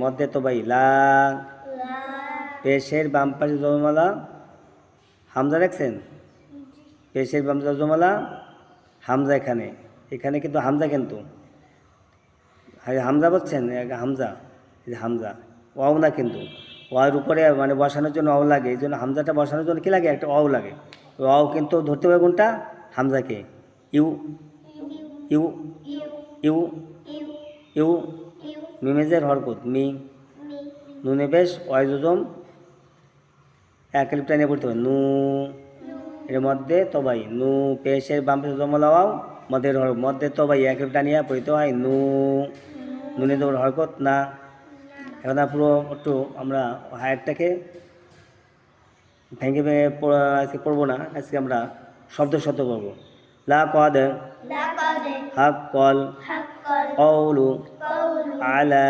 মধ্যে তবাই লা, পেশের বাম পাশে জজমালা হামজা দেখছেন, পেশের বাম জজমালা হামজা, এখানে এখানে কিন্তু হামজা, কিন্তু হামজা বলছেন হামজা, এই যে হামজা, ওয়াও না কিন্তু, ওয়ার উপরে মানে বসানোর জন্য অও লাগে, এই জন্য হামজাটা বসানোর জন্য কী লাগে, একটা অও লাগে। অও কিন্তু ধরতে হবে কোনটা, হামজাকে। ইউ ইউ ইউ ইউ, মিমেজের হরকত মি, নুনে বেশ ওয়াইজম এক লিপটা নিয়ে পড়তে হবে নু, এর মধ্যে তবাই নু, পেশের বাম পেশে জমলাও মধ্যের হরকত, মধ্যে তবাই এক লিপটা নিয়ে পড়তে হয় নু, নুনে তো হরকত না। এখন পুরো একটু আমরা হায়ারটাকে ভেঙে ভেঙে আজকে পড়বো না, আজকে আমরা শব্দ শব্দ পড়বো। লা কদ হাক্কল কওলু আলা